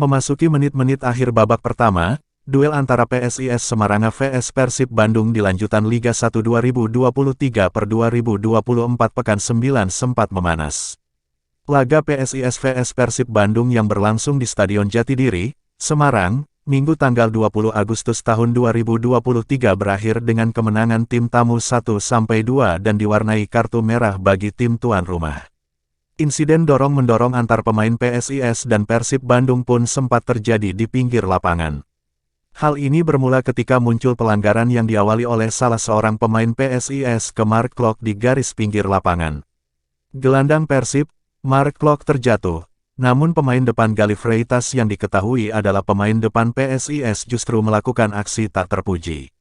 Memasuki menit-menit akhir babak pertama, duel antara PSIS Semarang vs Persib Bandung di lanjutan Liga 1 2023/2024 Pekan 9 sempat memanas. Laga PSIS vs Persib Bandung yang berlangsung di Stadion Jatidiri, Semarang, Minggu tanggal 20 Agustus tahun 2023 berakhir dengan kemenangan tim tamu 1-2 dan diwarnai kartu merah bagi tim tuan rumah. Insiden dorong-mendorong antar pemain PSIS dan Persib Bandung pun sempat terjadi di pinggir lapangan. Hal ini bermula ketika muncul pelanggaran yang diawali oleh salah seorang pemain PSIS ke Mark Klok di garis pinggir lapangan. Gelandang Persib, Mark Klok terjatuh, namun pemain depan Galih Freitas yang diketahui adalah pemain depan PSIS justru melakukan aksi tak terpuji.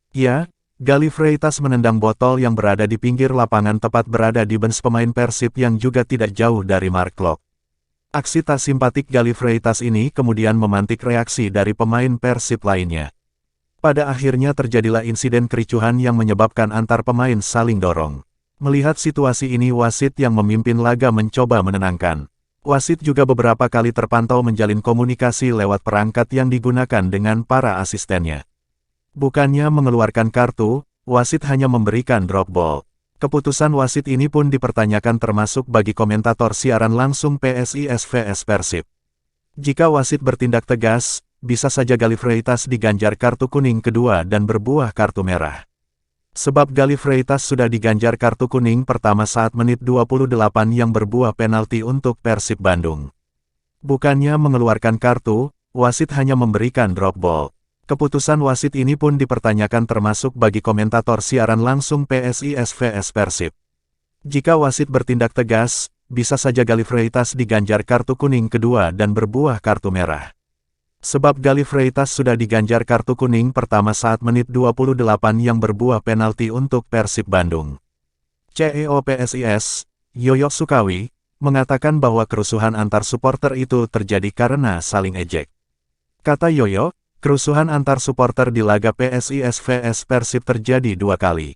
Ya, Galih Freitas menendang botol yang berada di pinggir lapangan tepat berada di bench pemain Persib yang juga tidak jauh dari Mark Klok. Aksi tak simpatik Galih Freitas ini kemudian memantik reaksi dari pemain Persib lainnya. Pada akhirnya terjadilah insiden kericuhan yang menyebabkan antar pemain saling dorong. Melihat situasi ini wasit yang memimpin laga mencoba menenangkan. Wasit juga beberapa kali terpantau menjalin komunikasi lewat perangkat yang digunakan dengan para asistennya. Bukannya mengeluarkan kartu, wasit hanya memberikan drop ball. Keputusan wasit ini pun dipertanyakan termasuk bagi komentator siaran langsung PSIS vs Persib. Jika wasit bertindak tegas, bisa saja Galih Freitas diganjar kartu kuning kedua dan berbuah kartu merah. Sebab Galih Freitas sudah diganjar kartu kuning pertama saat menit 28 yang berbuah penalti untuk Persib Bandung. Bukannya mengeluarkan kartu, wasit hanya memberikan drop ball. Keputusan wasit ini pun dipertanyakan termasuk bagi komentator siaran langsung PSIS vs Persib. Jika wasit bertindak tegas, bisa saja Galih Freitas diganjar kartu kuning kedua dan berbuah kartu merah. Sebab Galih Freitas sudah diganjar kartu kuning pertama saat menit 28 yang berbuah penalti untuk Persib Bandung. CEO PSIS, Yoyo Sukawi, mengatakan bahwa kerusuhan antar supporter itu terjadi karena saling ejek. Kata Yoyo, kerusuhan antar supporter di laga PSIS vs Persib terjadi 2 kali.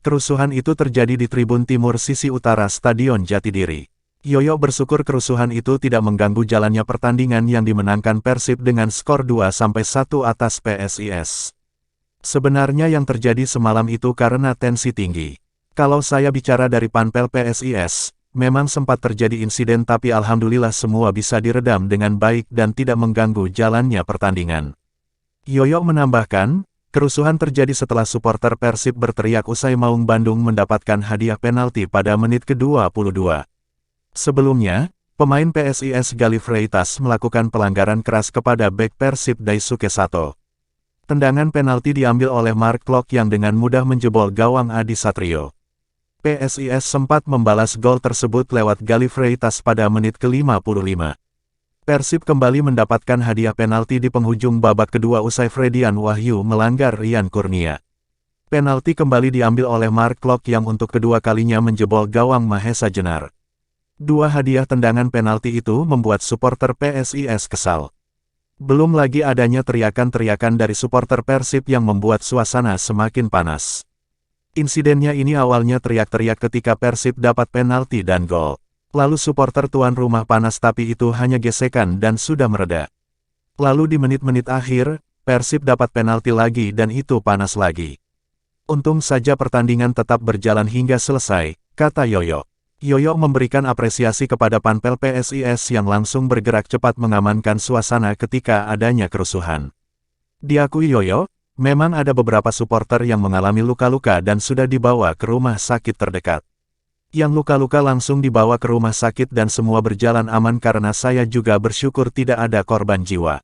Kerusuhan itu terjadi di tribun timur sisi utara Stadion Jatidiri. Yoyo bersyukur kerusuhan itu tidak mengganggu jalannya pertandingan yang dimenangkan Persib dengan skor 2-1 atas PSIS. Sebenarnya yang terjadi semalam itu karena tensi tinggi. Kalau saya bicara dari panpel PSIS, memang sempat terjadi insiden tapi alhamdulillah semua bisa diredam dengan baik dan tidak mengganggu jalannya pertandingan. Yoyo menambahkan, kerusuhan terjadi setelah supporter Persib berteriak usai Maung Bandung mendapatkan hadiah penalti pada menit ke-22. Sebelumnya, pemain PSIS Galih Freitas melakukan pelanggaran keras kepada bek Persib Daisuke Sato. Tendangan penalti diambil oleh Mark Klok yang dengan mudah menjebol gawang Adi Satrio. PSIS sempat membalas gol tersebut lewat Galih Freitas pada menit ke-55. Persib kembali mendapatkan hadiah penalti di penghujung babak kedua usai Fredian Wahyu melanggar Rian Kurnia. Penalti kembali diambil oleh Mark Klok yang untuk kedua kalinya menjebol gawang Mahesa Jenar. 2 hadiah tendangan penalti itu membuat supporter PSIS kesal. Belum lagi adanya teriakan-teriakan dari supporter Persib yang membuat suasana semakin panas. Insidennya ini awalnya teriak-teriak ketika Persib dapat penalti dan gol. Lalu supporter tuan rumah panas tapi itu hanya gesekan dan sudah mereda. Lalu di menit-menit akhir, Persib dapat penalti lagi dan itu panas lagi. Untung saja pertandingan tetap berjalan hingga selesai, kata Yoyo. Yoyo memberikan apresiasi kepada panpel PSIS yang langsung bergerak cepat mengamankan suasana ketika adanya kerusuhan. Diakui Yoyo, memang ada beberapa supporter yang mengalami luka-luka dan sudah dibawa ke rumah sakit terdekat. Yang luka-luka langsung dibawa ke rumah sakit dan semua berjalan aman karena saya juga bersyukur tidak ada korban jiwa.